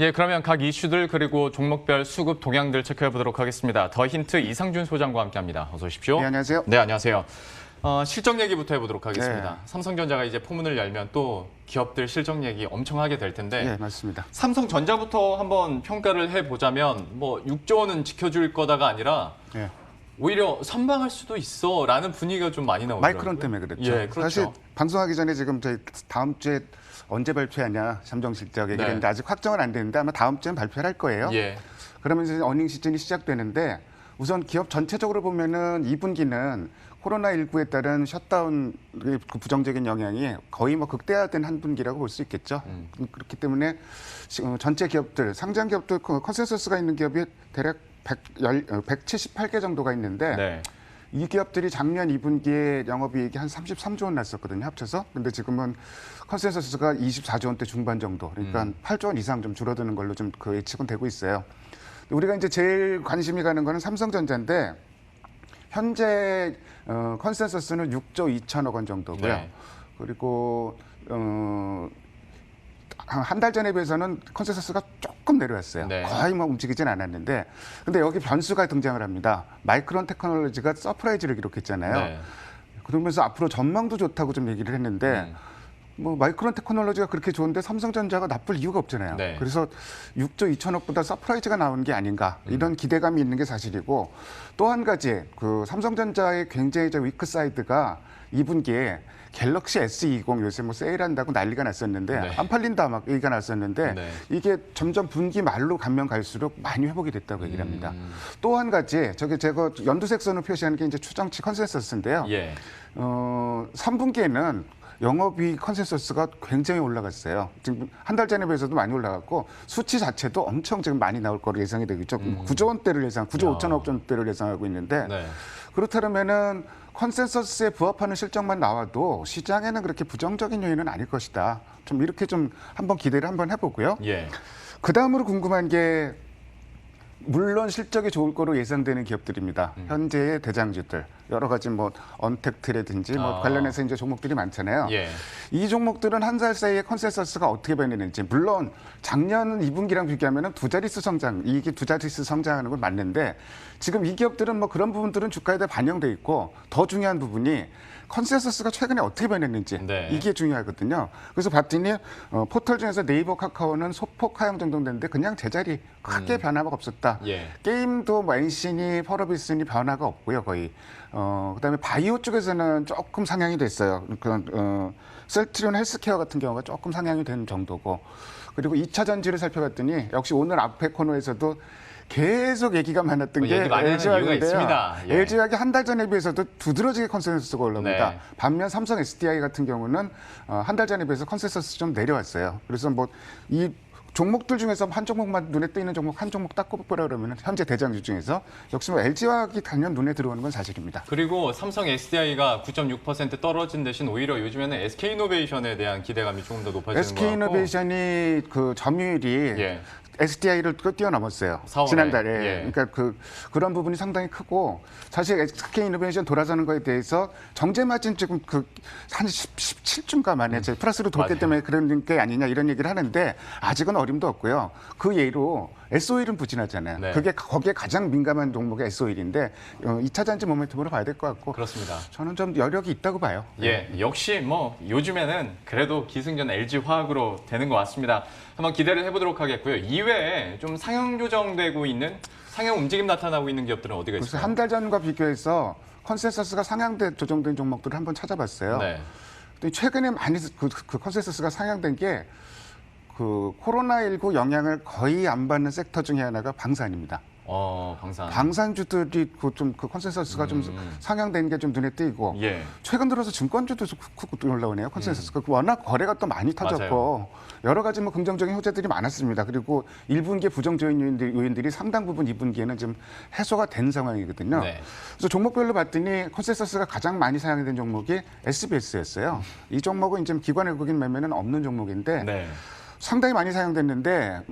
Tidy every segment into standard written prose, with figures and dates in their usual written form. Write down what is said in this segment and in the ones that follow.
예, 그러면 각 이슈들 그리고 종목별 수급 동향들 체크해 보도록 하겠습니다. 더 힌트 이상준 소장과 함께합니다. 어서 오십시오. 네, 안녕하세요. 네, 안녕하세요. 실적 얘기부터 해보도록 하겠습니다. 네. 삼성전자가 이제 포문을 열면 또 기업들 실적 얘기 엄청 하게 될 텐데. 네, 맞습니다. 삼성전자부터 한번 평가를 해보자면 뭐 6조 원은 지켜줄 거다가 아니라 네. 오히려 선방할 수도 있어라는 분위기가 좀 많이 나오더라고요. 마이크론 때문에 그랬죠. 예, 그렇죠. 사실 방송하기 전에 지금 저희 다음 주에 언제 발표하냐 잠정 실적 얘기했는데 네. 아직 확정은 안 됐는데 아마 다음 주엔 발표를 할 거예요. 예. 그러면 이제 어닝 시즌이 시작되는데 우선 기업 전체적으로 보면은 2분기는 코로나19에 따른 셧다운 그 부정적인 영향이 거의 뭐 극대화된 한 분기라고 볼 수 있겠죠. 그렇기 때문에 전체 기업들, 상장 기업들 컨센서스가 있는 기업이 대략 178개 정도가 있는데 네. 이 기업들이 작년 2분기에 영업이익이 한 33조 원 났었거든요, 합쳐서. 근데 지금은 컨센서스가 24조 원대 중반 정도, 그러니까 8조 원 이상 좀 줄어드는 걸로 좀 그 예측은 되고 있어요. 우리가 이제 제일 관심이 가는 거는 삼성전자인데 현재 컨센서스는 6조 2천억 원 정도고요. 네. 그리고 한 달 전에 비해서는 컨센서스가 조금 내려왔어요. 네. 거의 뭐 움직이진 않았는데, 근데 여기 변수가 등장을 합니다. 마이크론 테크놀로지가 서프라이즈를 기록했잖아요. 네. 그러면서 앞으로 전망도 좋다고 좀 얘기를 했는데, 뭐 마이크론 테크놀로지가 그렇게 좋은데 삼성전자가 나쁠 이유가 없잖아요. 네. 그래서 6조 2천억보다 서프라이즈가 나온 게 아닌가 이런 기대감이 있는 게 사실이고, 또 한 가지 그 삼성전자의 굉장히 위크 사이드가 2분기에 갤럭시 S20 요새 뭐 세일한다고 난리가 났었는데 네. 안 팔린다 막 얘기가 났었는데 네. 이게 점점 분기 말로 가면 갈수록 많이 회복이 됐다고 얘기를 합니다. 또 한 가지 제가 연두색선을 표시하는 게 이제 추정치 컨센서스인데요. 예. 3분기에는 영업이익 컨센서스가 굉장히 올라갔어요. 지금 한 달 전에 비해서도 많이 올라갔고 수치 자체도 엄청 지금 많이 나올 거로 예상이 되고 있죠. 9조 원대를 9조 5천억 원대를 예상하고 있는데 네. 그렇다면은 컨센서스에 부합하는 실적만 나와도 시장에는 그렇게 부정적인 요인은 아닐 것이다. 좀 이렇게 좀 한번 기대를 한번 해보고요. 예. 그 다음으로 궁금한 게 물론 실적이 좋을 거로 예상되는 기업들입니다. 현재의 대장주들 여러 가지 뭐 언택트라든지 뭐 관련해서 이제 종목들이 많잖아요. 예. 이 종목들은 한 달 사이에 컨센서스가 어떻게 변했는지 물론 작년 2분기랑 비교하면 두 자릿수 성장, 이익이 두 자릿수 성장하는 건 맞는데 지금 이 기업들은 뭐 그런 부분들은 주가에 다 반영돼 있고 더 중요한 부분이 컨센서스가 최근에 어떻게 변했는지 네. 이게 중요하거든요. 그래서 봤더니 포털 중에서 네이버, 카카오는 소폭 하향 정도 됐는데 그냥 제자리 크게 변화가 없었다. 예. 게임도 뭐 엔신이 펄어비스니 변화가 없고요, 거의. 그다음에 바이오 쪽에서는 조금 상향이 됐어요. 셀트리온 헬스케어 같은 경우가 조금 상향이 된 정도고. 그리고 2차 전지를 살펴봤더니 역시 오늘 앞에 코너에서도 계속 얘기가 많았던 게 얘기 많이 하는 이유가 LG화학인데요. 있습니다. 예. LG화학이 한 달 전에 비해서도 두드러지게 컨센서스가 올라옵니다. 네. 반면 삼성 SDI 같은 경우는 한 달 전에 비해서 컨센서스 좀 내려왔어요. 그래서 뭐 이 종목들 중에서 한 종목만 눈에 띄는 종목 한 종목 딱 꼽으라 그러면 현재 대장주 중에서 역시 뭐 LG화학이 단연 눈에 들어오는 건 사실입니다. 그리고 삼성 SDI가 9.6% 떨어진 대신 오히려 요즘에는 SK이노베이션에 대한 기대감이 조금 더 높아지는 것 같고. SK이노베이션이 그 점유율이 예. SDI를 뛰어넘었어요. 4월에. 지난달에. 예. 그러니까 그런 부분이 상당히 크고 사실 SK이노베이션 돌아서는 거에 대해서 정제 마진 지금 한 17주인가 만에 플러스로 돌기 맞아요. 때문에 그런 게 아니냐 이런 얘기를 하는데 아직은 어림도 없고요. 그 예로 SO일은 부진하잖아요. 네. 그게 거기에 가장 민감한 종목이 SO일인데 2차 전지 모멘텀으로 봐야 될 것 같고 그렇습니다. 저는 좀 여력이 있다고 봐요. 예, 역시 뭐 요즘에는 그래도 기승전 LG화학으로 되는 것 같습니다. 한번 기대를 해보도록 하겠고요. 이외에 좀 상향 조정되고 있는 상향 움직임 나타나고 있는 기업들은 어디가 그래서 있을까요? 한 달 전과 비교해서 컨센서스가 상향돼 조정된 종목들을 한번 찾아봤어요. 네. 또 최근에 많이 그 컨센서스가 상향된 게 그 코로나19 영향을 거의 안 받는 섹터 중에 하나가 방산입니다. 방산. 방산주들이 그 컨센서스가 좀 상향된 게 좀 눈에 띄고 예. 최근 들어서 증권주도 쿡쿡 올라오네요. 컨센서스가 워낙 거래가 또 많이 터졌고 맞아요. 여러 가지 뭐 긍정적인 호재들이 많았습니다. 그리고 1분기에 부정적인 요인들이 상당 부분 2분기에는 좀 해소가 된 상황이거든요. 네. 그래서 종목별로 봤더니 컨센서스가 가장 많이 상향된 종목이 SBS였어요. 이 종목은 이제 기관 외국인 매매는 없는 종목인데 네. 상당히 많이 사용됐는데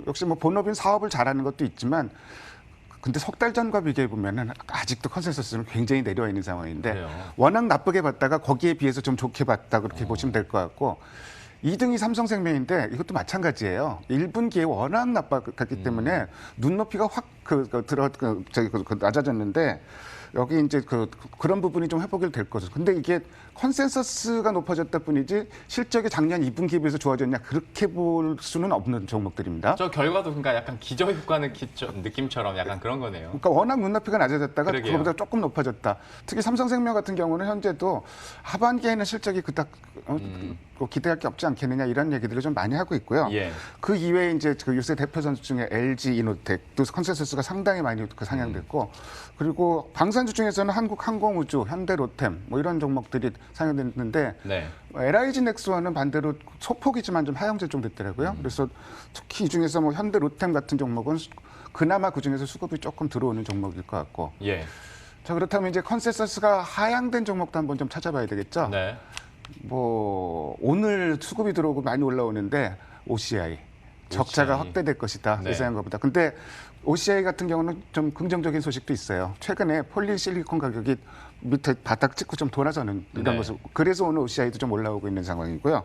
역시 뭐 본업인 사업을 잘하는 것도 있지만 근데 석 달 전과 비교해 보면은 아직도 컨센서스는 굉장히 내려와 있는 상황인데 그래요. 워낙 나쁘게 봤다가 거기에 비해서 좀 좋게 봤다 그렇게 보시면 될 것 같고 2등이 삼성생명인데 이것도 마찬가지예요. 1분기에 워낙 나빴기 때문에 눈높이가 확 낮아졌는데 여기 이제 그런 부분이 좀 회복이 될 거죠. 근데 이게 컨센서스가 높아졌다 뿐이지 실적이 작년 2분기에 비해서 좋아졌냐 그렇게 볼 수는 없는 종목들입니다. 저 결과도 그러니까 약간 기저효과 느낌처럼 약간 그런 거네요. 그러니까 워낙 눈높이가 낮아졌다가 그러게요. 그거보다 조금 높아졌다. 특히 삼성생명 같은 경우는 현재도 하반기에는 실적이 그닥 기대할 게 없지 않겠느냐 이런 얘기들을 좀 많이 하고 있고요. 예. 그 이외에 이제 그 요새 대표 선수 중에 LG 이노텍도 컨센서스가 상당히 많이 상향됐고 그리고 방산주 중에서는 한국항공우주, 현대로템 뭐 이런 종목들이 상향됐는데 네. LIG 넥스원은 반대로 소폭이지만 좀 하향 조정됐더라고요. 그래서 특히 이 중에서 뭐 현대로템 같은 종목은 그나마 그 중에서 수급이 조금 들어오는 종목일 것 같고. 예. 자 그렇다면 이제 컨센서스가 하향된 종목도 한번 좀 찾아봐야 되겠죠. 네. 뭐 오늘 수급이 들어오고 많이 올라오는데 OCI 적자가 확대될 것이다 네. 예상한 것보다. 근데 OCI 같은 경우는 좀 긍정적인 소식도 있어요. 최근에 폴리실리콘 가격이 밑에 바닥 찍고 좀 돌아서는 이런 네. 모습. 그래서 오늘 OCI도 좀 올라오고 있는 상황이고요.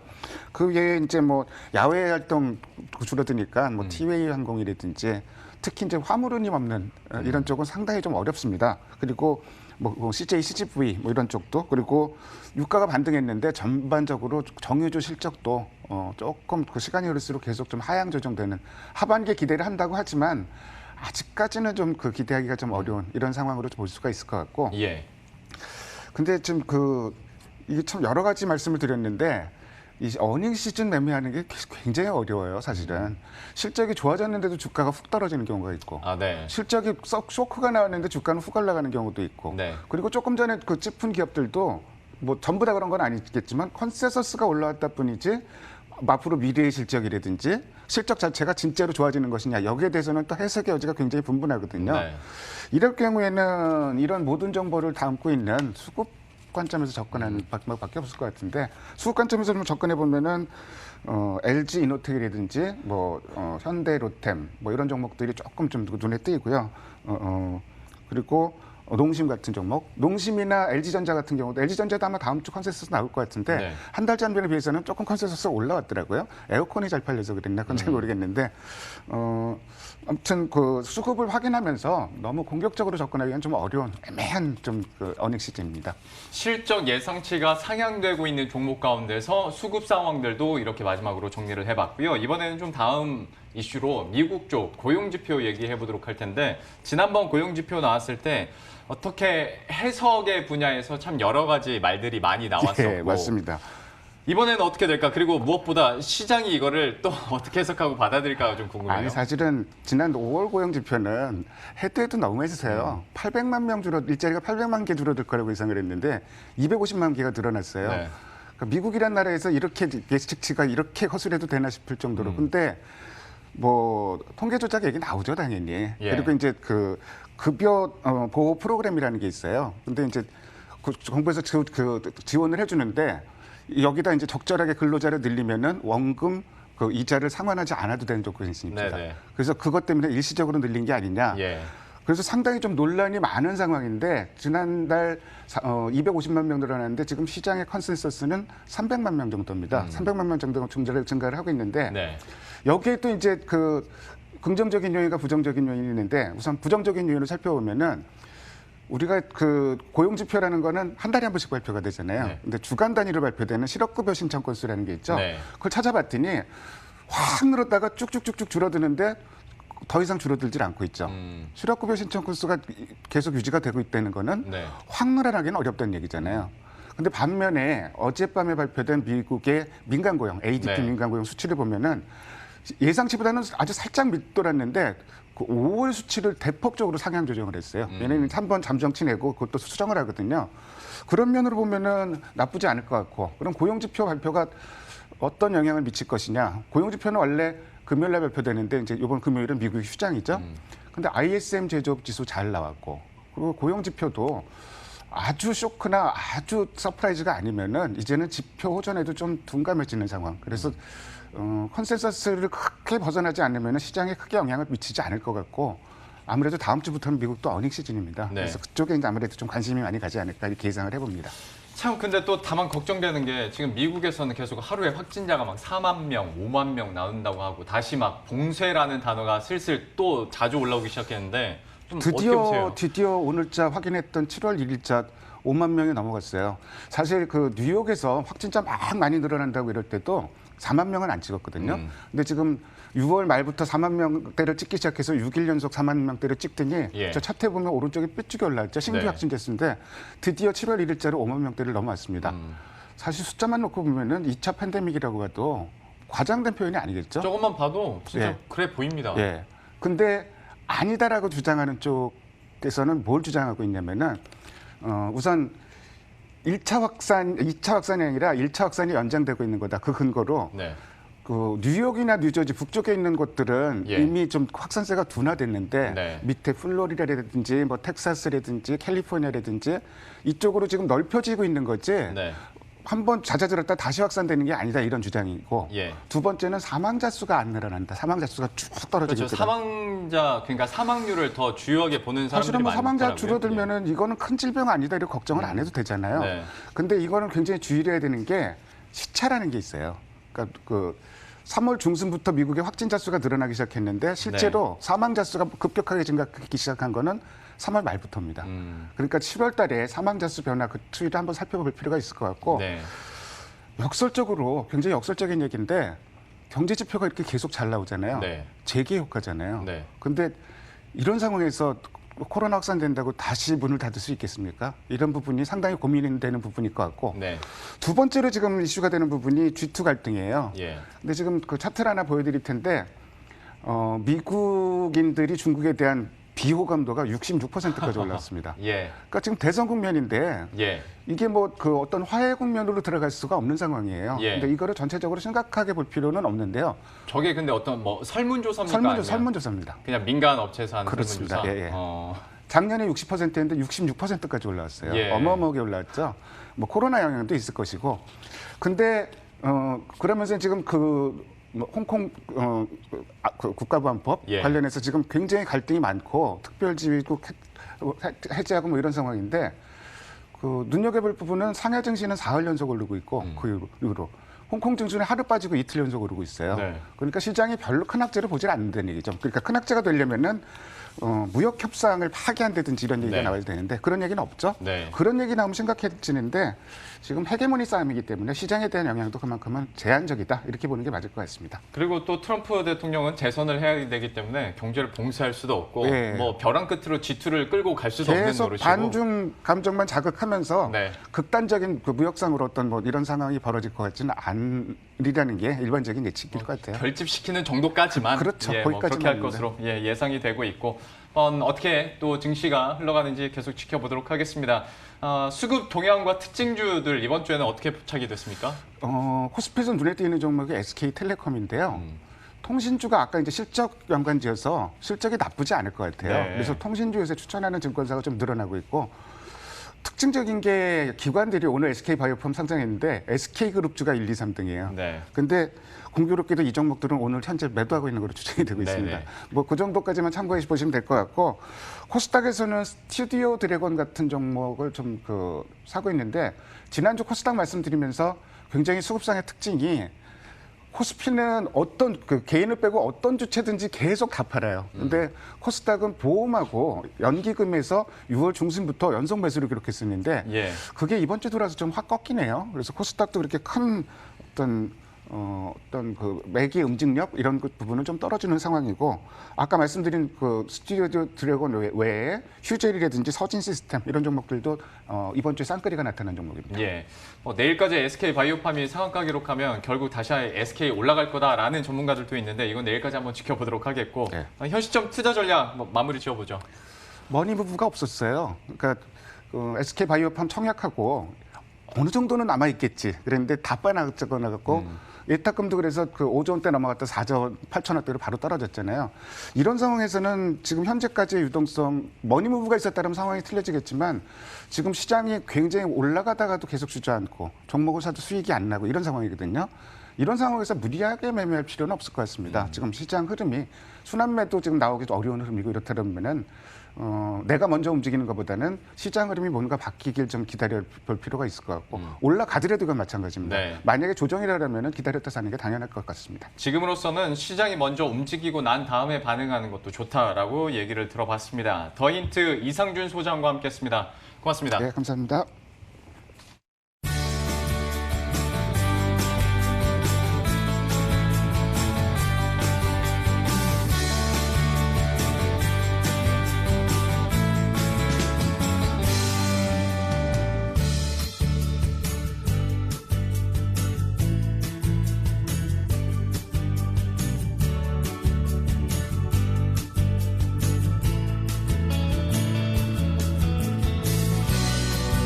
그 외에 이제 뭐 야외 활동 줄어드니까 뭐 티웨이 항공이라든지 특히 이제 화물운임 없는 이런 쪽은 상당히 좀 어렵습니다. 그리고 뭐 CJ, CGV 뭐 이런 쪽도 그리고 유가가 반등했는데 전반적으로 정유주 실적도 조금 그 시간이 흐를수록 계속 좀 하향 조정되는 하반기에 기대를 한다고 하지만 아직까지는 좀 그 기대하기가 좀 어려운 이런 상황으로 볼 수가 있을 것 같고. 예. 근데 지금 이게 참 여러 가지 말씀을 드렸는데 이 어닝 시즌 매매하는 게 굉장히 어려워요, 사실은. 실적이 좋아졌는데도 주가가 훅 떨어지는 경우가 있고. 아, 네. 실적이 썩 쇼크가 나왔는데 주가는 훅 올라가는 경우도 있고. 네. 그리고 조금 전에 그 짚은 기업들도 뭐 전부 다 그런 건 아니겠지만 컨센서스가 올라왔다 뿐이지 앞으로 미래의 실적이라든지 실적 자체가 진짜로 좋아지는 것이냐 여기에 대해서는 또 해석의 여지가 굉장히 분분하거든요. 네. 이럴 경우에는 이런 모든 정보를 담고 있는 수급 관점에서 접근하는 방법밖에 없을 것 같은데 수급 관점에서 좀 접근해 보면은 LG 이노텍이라든지 뭐 현대로템 뭐 이런 종목들이 조금 좀 눈에 띄고요. 그리고 농심 같은 종목, 농심이나 LG전자 같은 경우도 LG전자도 아마 다음 주 컨센서스 나올 것 같은데 네. 한 달 전에 비해서는 조금 컨센서스가 올라왔더라고요. 에어컨이 잘 팔려서 그랬나 그건 잘 모르겠는데 아무튼 그 수급을 확인하면서 너무 공격적으로 접근하기는 좀 어려운 애매한 좀 그 어닝 시즌입니다. 실적 예상치가 상향되고 있는 종목 가운데서 수급 상황들도 이렇게 마지막으로 정리를 해봤고요. 이번에는 좀 다음 이슈로 미국 쪽 고용지표 얘기해 보도록 할 텐데 지난번 고용지표 나왔을 때 어떻게 해석의 분야에서 참 여러 가지 말들이 많이 나왔었고 예, 맞습니다. 이번에는 어떻게 될까? 그리고 무엇보다 시장이 이거를 또 어떻게 해석하고 받아들일까가 좀 궁금해요. 아니 사실은 지난 5월 고용 지표는 해도 너무 해주세요. 800만 명 일자리가 800만 개 줄어들 거라고 예상을 했는데 250만 개가 늘어났어요. 네. 그러니까 미국이란 나라에서 이렇게 예측치가 이렇게 허술해도 되나 싶을 정도로. 근데 뭐 통계 조작 얘기 나오죠 당연히. 예. 그리고 이제 그 급여 보호 프로그램이라는 게 있어요. 근데 이제 정부에서 지원을 해주는데 여기다 이제 적절하게 근로자를 늘리면은 원금 그 이자를 상환하지 않아도 되는 조건이 있습니다. 네네. 그래서 그것 때문에 일시적으로 늘린 게 아니냐. 예. 그래서 상당히 좀 논란이 많은 상황인데 지난달 250만 명 늘어났는데 지금 시장의 컨센서스는 300만 명 정도입니다. 300만 명 정도 증가를 하고 있는데 네. 여기에 또 이제 그 긍정적인 요인과 부정적인 요인이 있는데 우선 부정적인 요인을 살펴보면은 우리가 그 고용지표라는 거는 한 달에 한 번씩 발표가 되잖아요. 네. 근데 주간 단위로 발표되는 실업급여 신청 건수라는 게 있죠. 네. 그걸 찾아봤더니 확 늘었다가 쭉쭉쭉쭉 줄어드는데 더 이상 줄어들질 않고 있죠. 실업급여 신청 건수가 계속 유지가 되고 있다는 거는 네. 확 늘어나기는 어렵다는 얘기잖아요. 근데 반면에 어젯밤에 발표된 미국의 민간고용, ADP 네. 민간고용 수치를 보면은 예상치보다는 아주 살짝 밑돌았는데 그 5월 수치를 대폭적으로 상향 조정을 했어요. 얘네는 한 번 잠정치 내고 그것도 수정을 하거든요. 그런 면으로 보면은 나쁘지 않을 것 같고 그럼 고용지표 발표가 어떤 영향을 미칠 것이냐. 고용지표는 원래 금요일날 발표되는데 이제 이번 금요일은 미국이 휴장이죠. 근데 ISM 제조업 지수 잘 나왔고 그리고 고용지표도 아주 쇼크나 아주 서프라이즈가 아니면은 이제는 지표 호전에도 좀 둔감해지는 상황. 그래서 컨센서스를 크게 벗어나지 않으면 시장에 크게 영향을 미치지 않을 것 같고 아무래도 다음 주부터는 미국도 어닝 시즌입니다. 네. 그래서 그쪽에 이제 아무래도 좀 관심이 많이 가지 않을까 이렇게 예상을 해봅니다. 참 근데 또 다만 걱정되는 게 지금 미국에서는 계속 하루에 확진자가 막 4만 명, 5만 명 나온다고 하고 다시 막 봉쇄라는 단어가 슬슬 또 자주 올라오기 시작했는데 좀 어떻게 보세요? 드디어 오늘자 확인했던 7월 1일자 5만 명이 넘어갔어요. 사실 그 뉴욕에서 확진자 막 많이 늘어난다고 이럴 때도 4만 명은 안 찍었거든요. 근데 지금 6월 말부터 4만 명대를 찍기 시작해서 6일 연속 4만 명대를 찍더니 예. 저 차트에 보면 오른쪽에 삐죽이 올라왔죠. 신규 네. 확진자 수인데 드디어 7월 1일자로 5만 명대를 넘어왔습니다. 사실 숫자만 놓고 보면은 2차 팬데믹이라고 해도 과장된 표현이 아니겠죠. 조금만 봐도 진짜 예. 그래 보입니다. 예. 근데 아니다라고 주장하는 쪽에서는 뭘 주장하고 있냐면은 우선 1차 확산, 2차 확산이 아니라 1차 확산이 연장되고 있는 거다. 그 근거로 네. 그 뉴욕이나 뉴저지 북쪽에 있는 곳들은 예. 이미 좀 확산세가 둔화됐는데 네. 밑에 플로리다라든지 뭐 텍사스라든지 캘리포니아라든지 이쪽으로 지금 넓혀지고 있는 거지. 네. 한번 잦아들었다 다시 확산되는 게 아니다 이런 주장이고 예. 두 번째는 사망자 수가 안 늘어난다. 사망자 수가 쭉 떨어지고 그렇죠. 있거든요. 사망자 그러니까 사망률을 더 주요하게 보는 사람들이 사실은 뭐 많더라고요. 사망자 예. 줄어들면은 이거는 큰 질병 아니다 이렇게 걱정을 안 해도 되잖아요. 네. 근데 이거는 굉장히 주의를 해야 되는 게 시차라는 게 있어요. 그러니까 그 3월 중순부터 미국의 확진자 수가 늘어나기 시작했는데 실제로 네. 사망자 수가 급격하게 증가하기 시작한 거는 3월 말부터입니다. 그러니까 7월 달에 사망자 수 변화 그 추이를 한번 살펴볼 필요가 있을 것 같고 네. 역설적으로 굉장히 역설적인 얘기인데 경제 지표가 이렇게 계속 잘 나오잖아요. 네. 재개 효과잖아요. 네. 근데 이런 상황에서 코로나 확산된다고 다시 문을 닫을 수 있겠습니까? 이런 부분이 상당히 고민이 되는 부분일 것 같고 네. 두 번째로 지금 이슈가 되는 부분이 G2 갈등이에요. 예. 근데 지금 그 차트를 하나 보여드릴 텐데 미국인들이 중국에 대한 비호감도가 66%까지 올랐습니다. 예. 그러니까 지금 대선 국면인데 예. 이게 뭐 그 어떤 화해 국면으로 들어갈 수가 없는 상황이에요. 예. 근데 이거를 전체적으로 심각하게 볼 필요는 없는데요. 저게 근데 어떤 뭐 설문조사입니까? 아니면 설문조사입니다. 그냥 민간 업체에서 하는 그렇습니다. 설문조사. 예, 예. 작년에 60%였는데 66%까지 올라왔어요. 예. 어마어마하게 올라왔죠. 뭐 코로나 영향도 있을 것이고. 근데 그러면서 지금 뭐 홍콩 그 국가보안법 예. 관련해서 지금 굉장히 갈등이 많고 특별지휘국 해제하고 뭐 이런 상황인데 그 눈여겨볼 부분은 상해 증시는 4일 연속 오르고 있고 그 이후로 홍콩 증시는 하루 빠지고 이틀 연속 오르고 있어요. 네. 그러니까 시장이 별로 큰 악재를 보질 않는다는 얘기죠. 그러니까 큰 악재가 되려면은 무역 협상을 파기한다든지 이런 얘기가 네. 나와야 되는데 그런 얘기는 없죠. 네. 그런 얘기 나오면 심각해지는데 지금 헤게모니 싸움이기 때문에 시장에 대한 영향도 그만큼은 제한적이다 이렇게 보는 게 맞을 것 같습니다. 그리고 또 트럼프 대통령은 재선을 해야 되기 때문에 경제를 봉쇄할 수도 없고 예. 뭐 벼랑 끝으로 G2를 끌고 갈 수도 없는 계속 노릇이고. 반중 감정만 자극하면서 네. 극단적인 그 무역상으로 어떤 뭐 이런 상황이 벌어질 것 같지는 않으리라는 게 일반적인 예측일 것 같아요. 결집시키는 정도까지만 그렇죠. 예, 뭐 거기까지만 그렇게 할 합니다. 것으로 예상이 되고 있고 어떻게 또 증시가 흘러가는지 계속 지켜보도록 하겠습니다. 수급 동향과 특징주들 이번 주에는 어떻게 포착이 됐습니까? 코스피에서 눈에 띄는 종목이 SK텔레콤인데요. 통신주가 아까 이제 실적 연관지어서 실적이 나쁘지 않을 것 같아요. 네. 그래서 통신주에서 추천하는 증권사가 좀 늘어나고 있고 특징적인 게 기관들이 오늘 SK바이오팜 상장했는데 SK그룹주가 1, 2, 3등이에요. 네. 근데 공교롭게도 이 종목들은 오늘 현재 매도하고 있는 걸로 추정이 되고 있습니다. 네네. 뭐 그 정도까지만 참고해 보시면 될 것 같고 코스닥에서는 스튜디오 드래곤 같은 종목을 좀 사고 있는데 지난주 코스닥 말씀드리면서 굉장히 수급상의 특징이 코스피는 어떤 개인을 빼고 어떤 주체든지 계속 다 팔아요. 근데 코스닥은 보험하고 연기금에서 6월 중순부터 연속 매수를 기록했었는데 예. 그게 이번 주 들어와서 좀 확 꺾이네요. 그래서 코스닥도 그렇게 큰 어떤 그 매기 응징력 이런 그 부분은 좀 떨어지는 상황이고 아까 말씀드린 그 스튜디오 드래곤 외에 휴젤이라든지 서진 시스템 이런 종목들도 이번 주에 쌍끌이가 나타난 종목입니다. 예. 내일까지 SK 바이오팜이 상한가 기록하면 결국 다시 SK 올라갈 거다라는 전문가들도 있는데 이건 내일까지 한번 지켜보도록 하겠고 네. 현 시점 투자 전략 마무리 지어보죠. 머니 부부가 없었어요. 그러니까 SK 바이오팜 청약하고 어느 정도는 남아 있겠지. 그랬는데 다 빠져나갔고 예탁금도 그래서 그 5조 원대 넘어갔다 4조 8천 원대로 바로 떨어졌잖아요. 이런 상황에서는 지금 현재까지의 유동성 머니무브가 있었다면 상황이 틀려지겠지만 지금 시장이 굉장히 올라가다가도 계속 주저앉고 종목을 사도 수익이 안 나고 이런 상황이거든요. 이런 상황에서 무리하게 매매할 필요는 없을 것 같습니다. 지금 시장 흐름이 순환매도 지금 나오기 어려운 흐름이고 이렇다면은 내가 먼저 움직이는 것보다는 시장 흐름이 뭔가 바뀌길 좀 기다려 볼 필요가 있을 것 같고 올라가더라도 이건 마찬가지입니다. 네. 만약에 조정이라면 기다렸다 사는 게 당연할 것 같습니다. 지금으로서는 시장이 먼저 움직이고 난 다음에 반응하는 것도 좋다라고 얘기를 들어봤습니다. 더 힌트 이상준 소장과 함께했습니다. 고맙습니다. 네, 감사합니다.